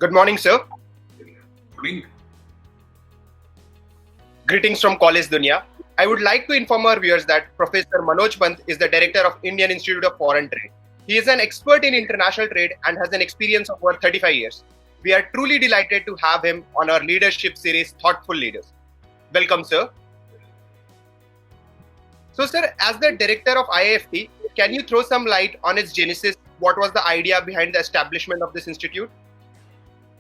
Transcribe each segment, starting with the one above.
Good morning, sir. Morning. Greetings from College Dunya. I would like to inform our viewers that Professor Manoj Pant is the director of Indian Institute of Foreign Trade. He is an expert in international trade and has an experience of over 35 years. We are truly delighted to have him on our leadership series, Thoughtful Leaders. Welcome, sir. So, sir, as the director of IIFT, can you throw some light on its genesis? What was the idea behind the establishment of this institute?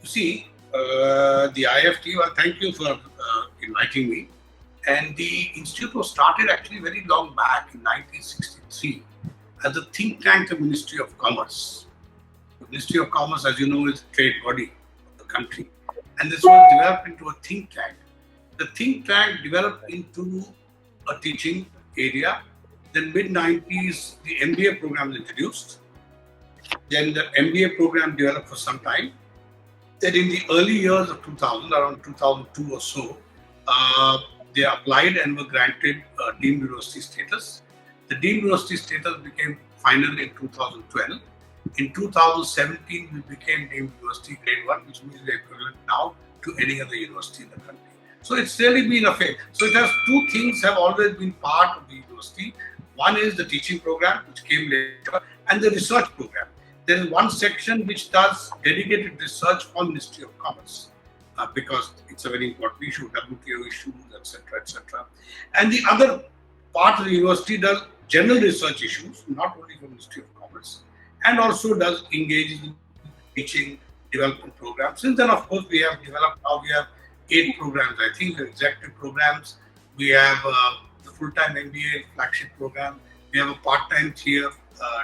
You see, the IFT, well, thank you for inviting me. And the institute was started actually very long back in 1963 as a think tank of Ministry of Commerce. The Ministry of Commerce, as you know, is the trade body of the country. And this was developed into a think tank. The think tank developed into a teaching area. Then mid-90s, the MBA program was introduced. Then the MBA program developed for some time. Then in the early years of 2000, around 2002 or so, they applied and were granted deemed university status. The deemed university status became final in 2012. In 2017, we became deemed university grade 1, which means we are equivalent now to any other university in the country. So it's really been a fair. So it has two things have always been part of the university. One is the teaching program, which came later, and the research program. There is one section which does dedicated research for Ministry of Commerce because it's a very important issue, WTO issues, etc., etc. And the other part of the university does general research issues, not only for Ministry of Commerce, and also does engage in teaching development programs. Since then, of course, we have developed, now we have 8 programs, I think, the executive programs. We have the full-time MBA flagship program. We have a part-time 3-year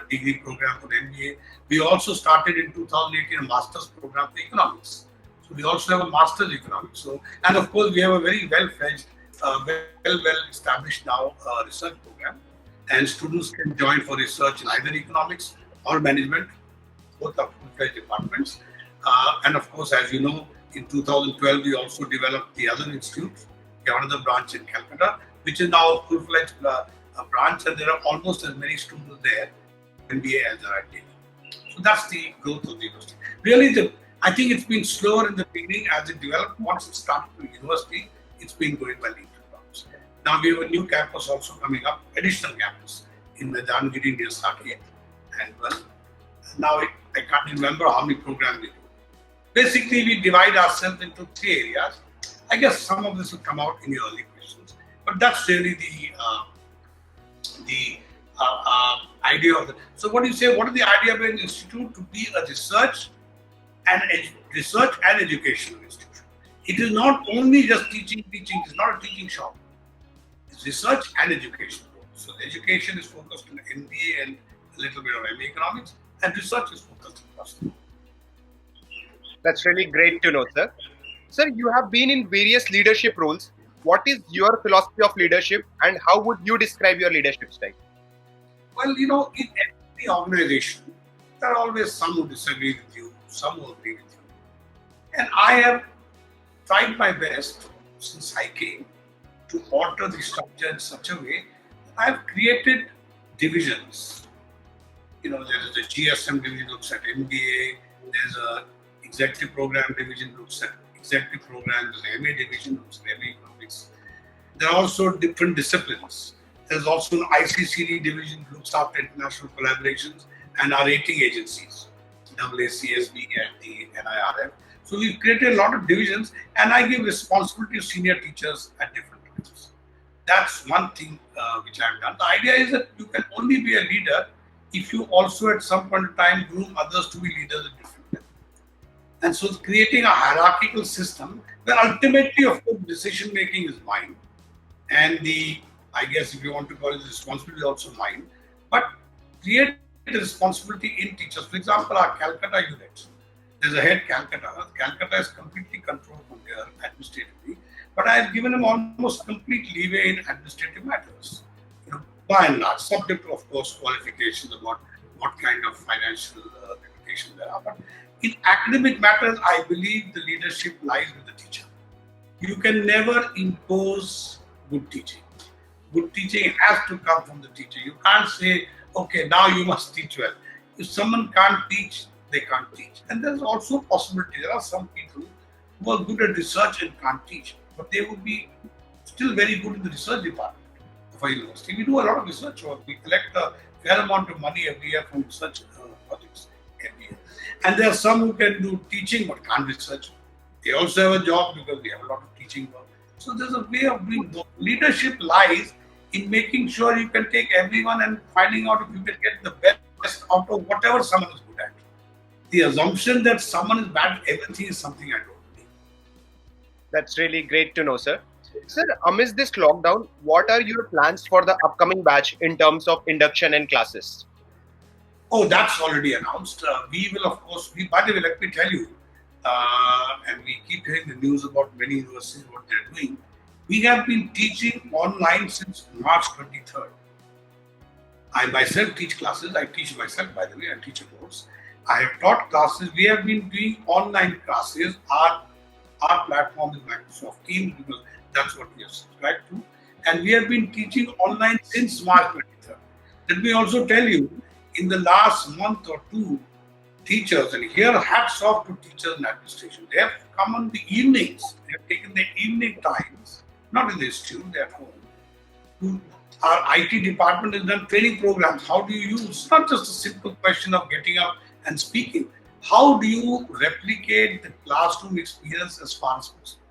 degree program for MBA. We also started in 2018 a master's program for economics. So we also have a master's economics. So, and of course, we have a very well-fledged, well-established now research program. And students can join for research in either economics or management. Both are full-fledged departments. And of course, as you know, in 2012, we also developed the other institute, we have another branch in Calcutta, which is now a full-fledged branch, and there are almost as many students there, MBA as there are taking. So that's the growth of the university. Really, I think it's been slower in the beginning as it developed. Once it started to university, it's been going well into rounds. Now we have a new campus also coming up, additional campus in Maidangiri near Saket. And well, now I can't remember how many programs we do. Basically, we divide ourselves into 3 areas. I guess some of this will come out in your early questions, but that's really the idea of it. So what do you say? What is the idea of an institute? To be a research and educational institution. It is not only just teaching. It's not a teaching shop. It's research and education. So the education is focused on MBA and a little bit of MA economics, and research is focused on customer. That's really great to know, sir. Sir, you have been in various leadership roles. What is your philosophy of leadership and how would you describe your leadership style? Well, you know, in every organization, there are always some who disagree with you, some who agree with you. And I have tried my best since I came to alter the structure in such a way that I have created divisions. You know, there is the GSM division looks at MBA, there's a executive program division looks at executive programs, there's an MA division looks at MA economics. There are also different disciplines. There's also an ICCD division that looks after international collaborations and our rating agencies, AACSB and the NIRF. So we've created a lot of divisions and I give responsibility to senior teachers at different times. That's one thing which I've done. The idea is that you can only be a leader if you also at some point in time groom others to be leaders at different levels. And so creating a hierarchical system where ultimately, of course, decision making is mine. And I guess if you want to call it responsibility, also mine. But create the responsibility in teachers. For example, our Calcutta unit, there's a head Calcutta. Calcutta is completely controlled from here administratively. But I have given him almost complete leeway in administrative matters. You know, by and large, subject to, of course, qualifications about what kind of financial reputation there are. But in academic matters, I believe the leadership lies with the teacher. You can never impose good teaching. Good teaching has to come from the teacher. You can't say, okay, now you must teach well. If someone can't teach they can't teach. And there's also a possibility. There are some people who are good at research and can't teach, but they would be still very good in the research department of a university. We do a lot of research work. We collect a fair amount of money every year from research projects every year. And there are some who can do teaching but can't research. They also have a job because we have a lot of teaching work. So there's a way of doing both. Leadership lies in making sure you can take everyone and finding out if you can get the best out of whatever someone is good at. The assumption that someone is bad at everything is something I don't believe. That's really great to know, sir. Sir, amidst this lockdown, what are your plans for the upcoming batch in terms of induction and classes? Oh, that's already announced. We will, of course, by the way, let me tell you, and we keep hearing the news about many universities, what they're doing. We have been teaching online since March 23rd. I myself teach classes. I teach myself, by the way. I teach a course. I have taught classes. We have been doing online classes. Our platform is Microsoft Teams because that's what we have subscribed to. And we have been teaching online since March 23rd. Let me also tell you, in the last month or two, teachers, and here hats off to teachers and administration, they have come on the evenings. They have taken the evening times, not in the institute, they're at home. Our IT department has done training programs. How do you use, not just a simple question of getting up and speaking, how do you replicate the classroom experience as far as possible?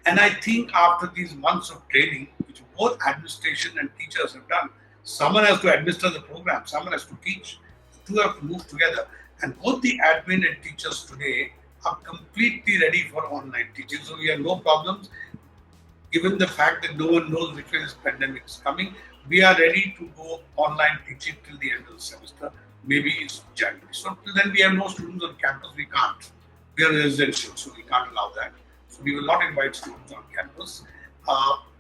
And I think after these months of training, which both administration and teachers have done, someone has to administer the program, someone has to teach. The two have to move together. And both the admin and teachers today are completely ready for online teaching. So we have no problems. Given the fact that no one knows which way this pandemic is coming, we are ready to go online teaching till the end of the semester. Maybe it's January. So till then we have no students on campus. We can't. We are residential, so we can't allow that. So we will not invite students on campus.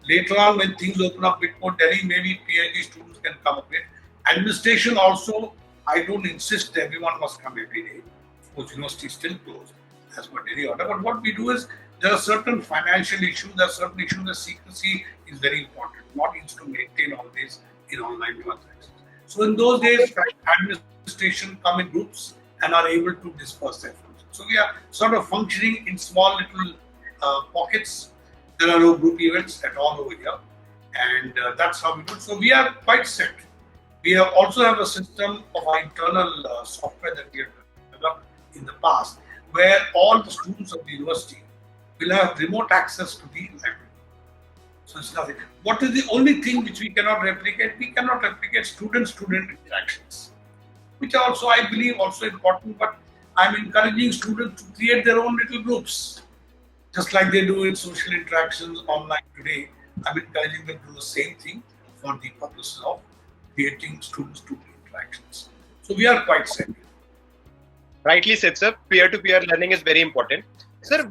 Later on, when things open up a bit more, Delhi, maybe PhD students can come a bit. Administration also, I don't insist everyone must come every day. Of course, university is still closed as per Delhi order. But what we do is, there are certain financial issues, there are certain issues that secrecy is very important. Not easy to maintain all this in online transactions. So in those days, administration come in groups and are able to disperse their funds. So we are sort of functioning in small little pockets. There are no group events at all over here. And that's how we do it. So we are quite set. We also have a system of our internal software that we have developed in the past, where all the students of the university will have remote access to the library. So it's nothing. What is the only thing which we cannot replicate? We cannot replicate student-student interactions, which are also, I believe, also important. But I'm encouraging students to create their own little groups, just like they do in social interactions online today. I'm encouraging them to do the same thing for the purposes of creating student-student interactions. So we are quite set. Rightly said, sir. Peer-to-peer learning is very important. Sir,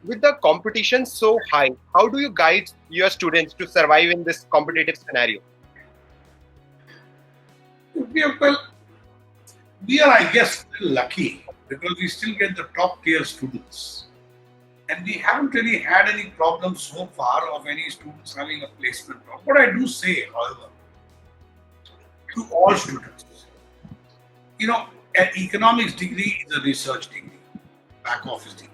with the competition so high, how do you guide your students to survive in this competitive scenario? We are, I guess, still lucky because we still get the top tier students. And we haven't really had any problems so far of any students having a placement problem. What I do say, however, to all students, an economics degree is a research degree, back office degree.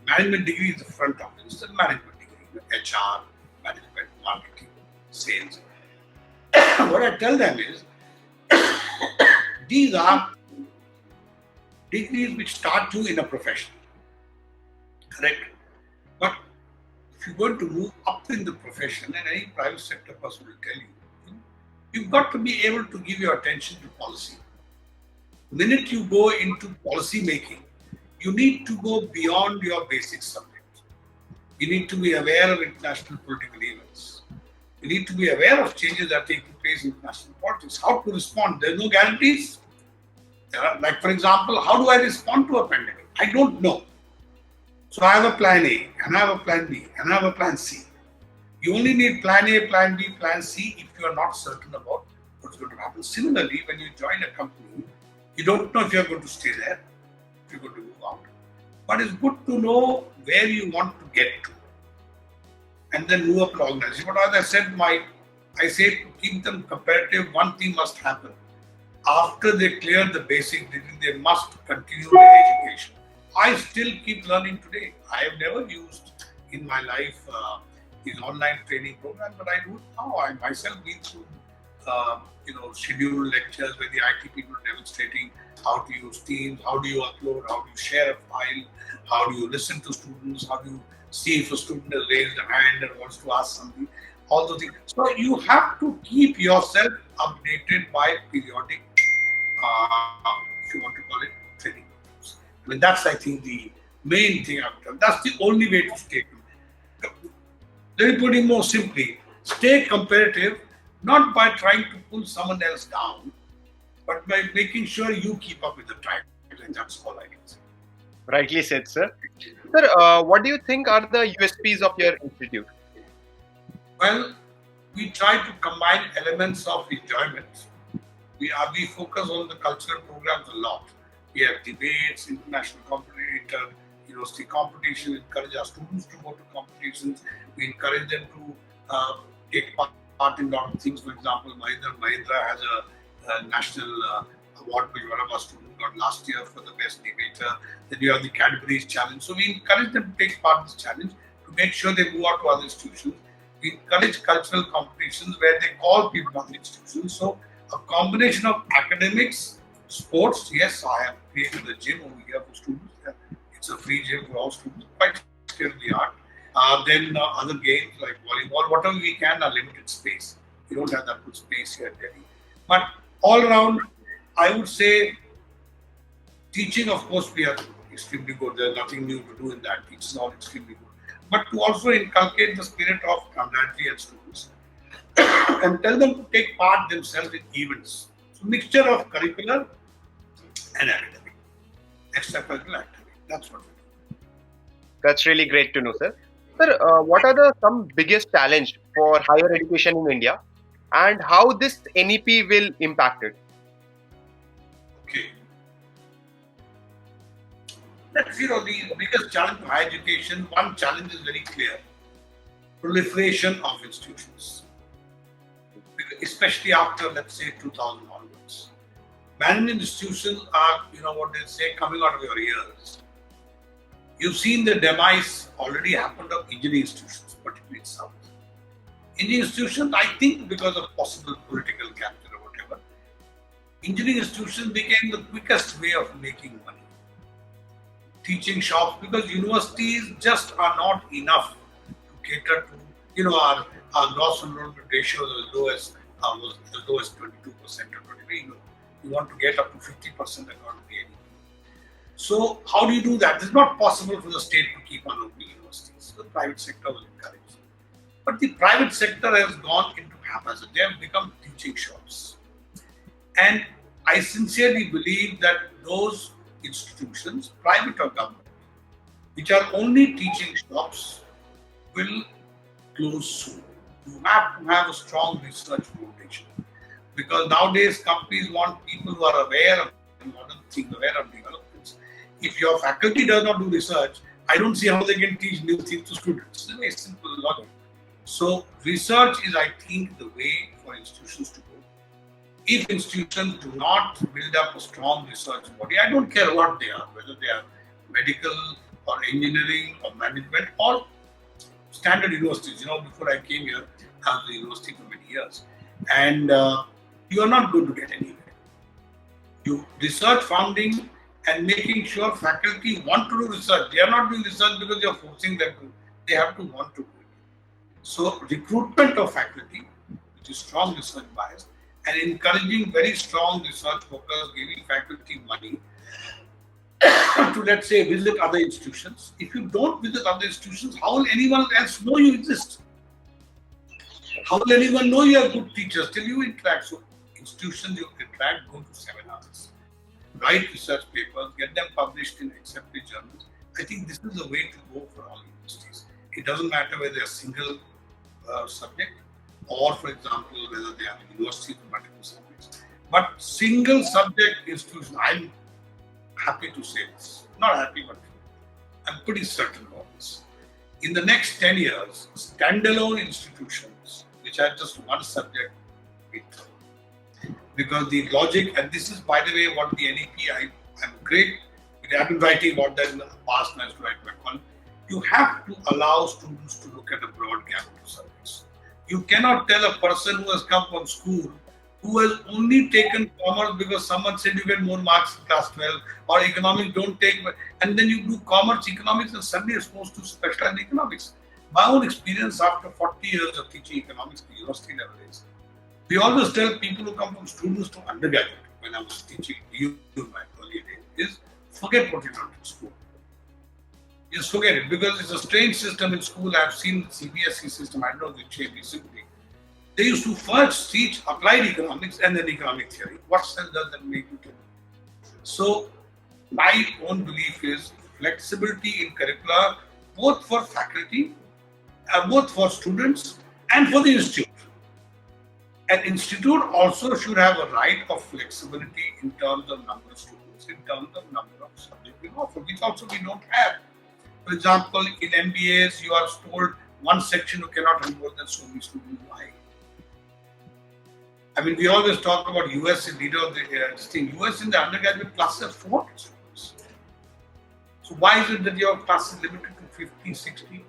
Management degree is the front office, it's a management degree, HR, management, marketing, sales. What I tell them is, these are degrees which start you in a profession, correct? But if you're going to move up in the profession, and any private sector person will tell you, you've got to be able to give your attention to policy. The minute you go into policy making, you need to go beyond your basic subject. You need to be aware of international political events. You need to be aware of changes that are taking place in international politics. How to respond? There are no guarantees. Like, for example, how do I respond to a pandemic? I don't know. So I have a plan A, and I have a plan B, and I have a plan C. You only need plan A, plan B, plan C if you are not certain about what's going to happen. Similarly, when you join a company, you don't know if you're going to stay there, if you're going to move out. But it's good to know where you want to get to and then move up the organization. But as I said, I say to keep them competitive, one thing must happen. after they clear the basic degree, they must continue their education. I still keep learning today. I have never used in my life these online training programs, but I do it now. I myself been through scheduled lectures where the IT people are demonstrating how to use Teams, how do you upload, how do you share a file, how do you listen to students, how do you see if a student has raised a hand and wants to ask something, all those things. So you have to keep yourself updated by periodic, if you want to call it, training programs. I mean, that's, I think, the main thing I've done. That's the only way to stay. Let me put it more simply. Stay competitive, not by trying to pull someone else down, but by making sure you keep up with the times. And that's all I can say. Rightly said, sir. Sir, what do you think are the USPs of your institute? Well, we try to combine elements of enjoyment. We focus on the cultural programs a lot. We have debates, international competition, university competition, encourage our students to go to competitions. We encourage them to take part in a lot of things. For example, Mahindra has a national award which one of our students got last year for the best debater. Then you have the Cadbury's challenge. So we encourage them to take part in this challenge to make sure they move out to other institutions. We encourage cultural competitions where they call people from the institutions. So a combination of academics, sports. Yes, I have created a gym over here for students. It's a free gym for all students, quite state of the art. Then other games like volleyball, whatever we can, are limited space. We don't have that much space here at Delhi. But all around, I would say teaching, of course, we are extremely good. There's nothing new to do in that. Teaching is all extremely good. But to also inculcate the spirit of camaraderie and students and tell them to take part themselves in events. So mixture of curricular and academic, extracurricular activity. That's what we do. That's really great to know, sir. Sir, what are the some biggest challenge for higher education in India, and how this NEP will impact it? Okay. That's, the biggest challenge for higher education. One challenge is very clear: proliferation of institutions, especially after, let's say, 2000 onwards. Management institutions are, what they say, coming out of your ears. You've seen the demise already happened of engineering institutions, particularly in South. Engineering institutions, I think, because of possible political capture or whatever, engineering institutions became the quickest way of making money. Teaching shops, because universities just are not enough to cater to, our gross enrollment ratio was as low as 22% or 23%. You want to get up to 50% according to the NEP. So how do you do that? It's not possible for the state to keep on opening universities. The private sector will encourage. But the private sector has gone into haphazard. They have become teaching shops. And I sincerely believe that those institutions, private or government, which are only teaching shops, will close soon. You have to have a strong research foundation. Because nowadays companies want people who are aware of modern things, aware of developments. If your faculty does not do research, I don't see how they can teach new things to students. It's a very simple logic. So research is, I think, the way for institutions to go. If institutions do not build up a strong research body, I don't care what they are, whether they are medical or engineering or management or standard universities. Before I came here, I was at the university for many years. And you are not going to get anywhere. You research founding and making sure faculty want to do research. They are not doing research because you are forcing them to. They have to want to do it. So recruitment of faculty, which is strong research bias, and encouraging very strong research focus, giving faculty money to, let's say, visit other institutions. If you don't visit other institutions, how will anyone else know you exist? How will anyone know you are good teachers till you interact? So institutions you interact, go to seminars, write research papers, get them published in accepted journals. I think this is the way to go for all universities. It doesn't matter whether they are single subject or, for example, whether they are universities with multiple subjects. But single subject institutions, I'm happy to say this. Not happy, but I'm pretty certain about this. In the next 10 years, standalone institutions which are just one subject because the logic, and this is by the way what the NEP, I'm great, I've been writing about that in the past, and I used to write my column. You have to allow students to look at a broad gamut of subjects. You cannot tell a person who has come from school, who has only taken commerce because someone said you get more marks in class 12, or economics don't take, and then you do commerce, economics, and suddenly you're supposed to specialize in economics. My own experience after 40 years of teaching economics at university level is, we always tell people who come from students to undergraduate, when I was teaching you in my earlier days, is forget what you learned in school. Just forget it, because it's a strange system in school. I've seen the CBSE system, I don't know, they changed recently. They used to first teach applied economics and then economic theory. What sense does that make you do? So, my own belief is flexibility in curricula, both for faculty, both for students, and for the institute. An institute also should have a right of flexibility in terms of number of students, in terms of number of subjects we offer, which also we don't have. For example, in MBAs, you are told one section you cannot have more than so many students. Why? I mean, we always talk about US as leader of this thing. US in the undergraduate class has 400 students. So why is it that your class is limited to 50, 60?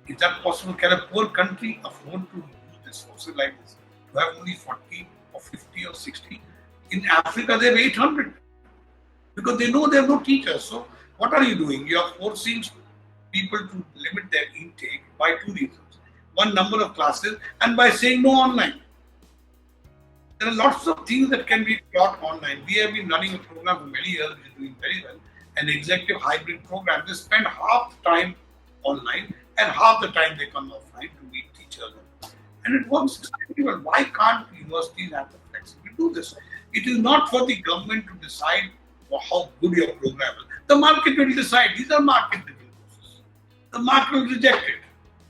Is that possible? Can a poor country afford to do this also like this? To have only 40 or 50 or 60? In Africa, they have 800 because they know there are no teachers. So what are you doing? You are forcing people to limit their intake by two reasons. One, number of classes, and by saying no online. There are lots of things that can be taught online. We have been running a program for many years, which is doing very well, an executive hybrid program. They spend half the time online and half the time they come offline to meet teachers. And it works extremely well. Why can't universities have the flexibility to do this? It is not for the government to decide how good your program is. The market will decide. These are market-driven courses. The market will reject it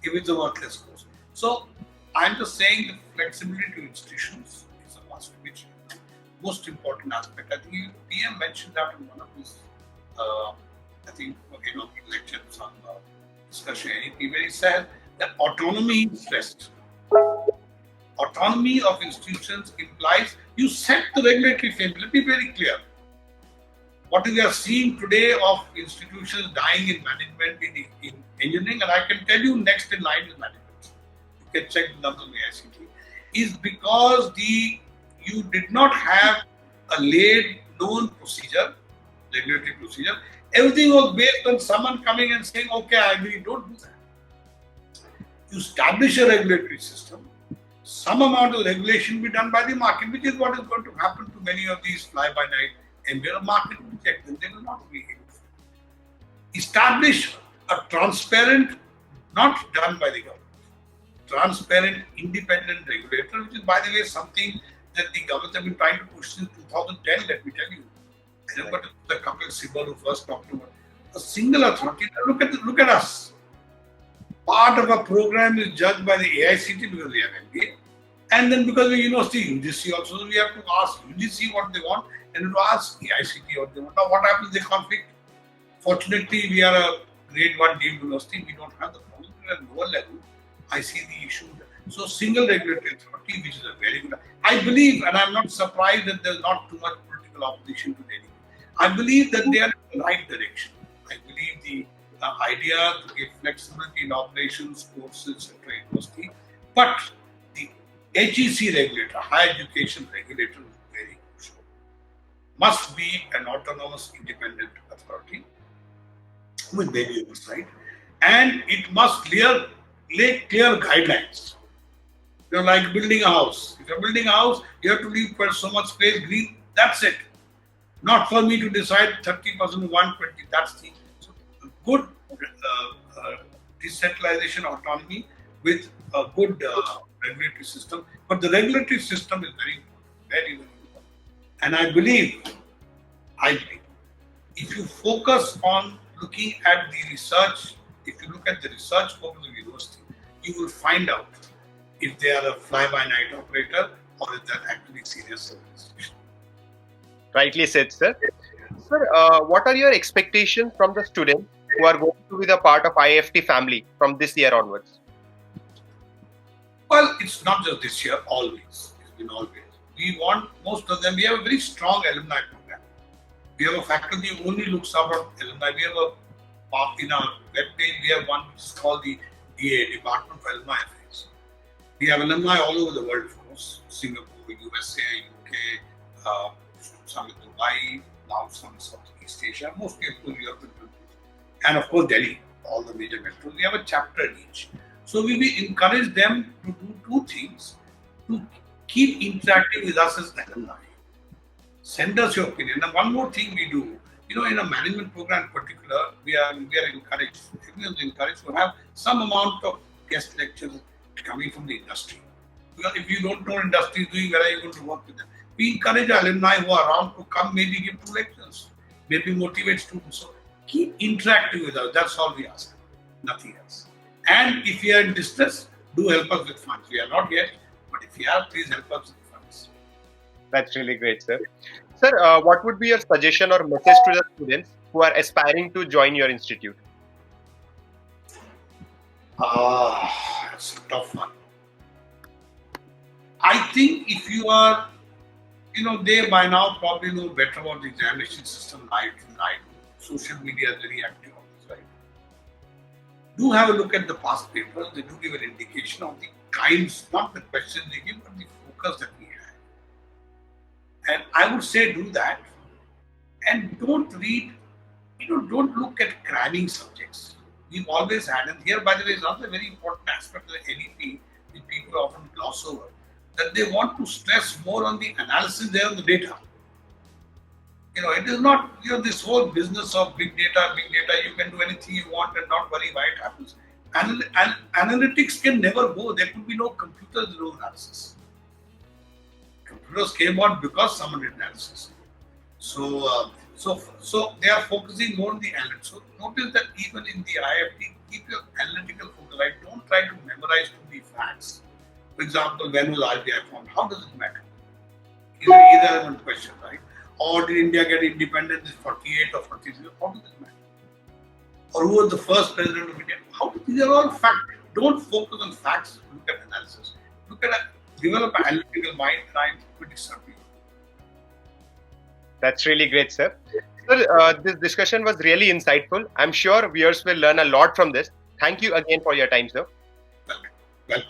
if it's a worthless course. So I'm just saying the flexibility to institutions is a must, which is the most important aspect. I think PM mentioned that in one of his, lectures on discussion NEP, where he said that autonomy is stressed. Autonomy of institutions implies you set the regulatory framework. Let me be very clear. What we are seeing today of institutions dying in management, in engineering, and I can tell you next in line is management. You can check the numbers of the ICT, is because you did not have a laid, known procedure, regulatory procedure. Everything was based on someone coming and saying, okay, I agree, don't do that. You establish a regulatory system, some amount of regulation be done by the market, which is what is going to happen to many of these fly-by-night MBA market reject them. They will not be able to. Establish a transparent, not done by the government, transparent, independent regulator, which is, by the way, something that the government have been trying to push since 2010, let me tell you. I remember the Kapil Sibal who first talked about a single authority. Look at us. Part of our program is judged by the AICT because we have MBA. And then because we university, UGC also, we have to ask UGC what they want and to ask AICT what they want. Now what happens? They conflict. Fortunately, we are a grade 1 deemed university. We don't have the problem. At lower level, I see the issue. So single regulatory authority, which is a very good. I believe, and I'm not surprised that there's not too much political opposition to Delhi. I believe that they are in the right direction. I believe the idea to give flexibility in operations, courses, etc. university, but the HEC regulator, higher education regulator, is very crucial. Must be an autonomous, independent authority with very oversight, and it must lay clear guidelines. You're like building a house. If you're building a house, you have to leave so much space, green. That's it. Not for me to decide 30%, 120. That's the good decentralization autonomy with a good regulatory system. But the regulatory system is very important, very, very important. And I believe, if you focus on looking at the research, if you look at the research focus of the university, you will find out if they are a fly-by-night operator or if they're actually serious institution. Rightly said, sir. Sir, what are your expectations from the students who are going to be the part of IFT family from this year onwards? Well, it's not just this year, always. It's been always. we want most of them. We have a very strong alumni program. We have a faculty who only looks after alumni. We have a part in our webpage. We have one which is called the DA, Department of Alumni Affairs. We have alumni all over the world, of course: Singapore, USA, UK, some in Dubai, now some in Southeast Asia, mostly of course European countries, and of course Delhi, all the major metros. We have a chapter in each. So we encourage them to do two things: to keep interacting with us as alumni. Send us your opinion. And one more thing we do, in a management program in particular, we are encouraged, everyone is encouraged to have some amount of guest lectures coming from the industry. Because if you don't know what industry is doing, where are you going to work with them? We encourage alumni who are around to come, maybe give 2 lectures, maybe motivate students. So keep interacting with us. That's all we ask. Nothing else. And if you are in distress, do help us with funds. We are not yet, but if you are, please help us with funds. That's really great, sir. Sir, what would be your suggestion or message to the students who are aspiring to join your institute? That's a tough one. I think if you are, they by now probably know better about the examination system, right? Social media is very active on this, right? Do have a look at the past papers. They do give an indication of the kinds, not the questions they give, but the focus that we have. And I would say do that. And don't read, don't look at cramming subjects. We've always had, and here, by the way, is another very important aspect of the NEP that people often gloss over, that they want to stress more on the analysis there on the data. It is not, this whole business of big data, you can do anything you want and not worry why it happens. Analytics can never go. There could be no computers, no analysis. Computers came on because someone did analysis. So they are focusing more on the analytics. So notice that even in the IFT, keep your analytical focus, right? Don't try to memorize too many facts. For example, when was RBI formed? How does it matter? Is an irrelevant question, right? Or did India get independence in 48 or 43? How does it matter? Or who was the first president of India? These are all facts. Don't focus on facts, look at analysis. Develop an analytical mind, and I'm pretty certain. That's really great, sir. Sir, this discussion was really insightful. I'm sure viewers will learn a lot from this. Thank you again for your time, sir. Well.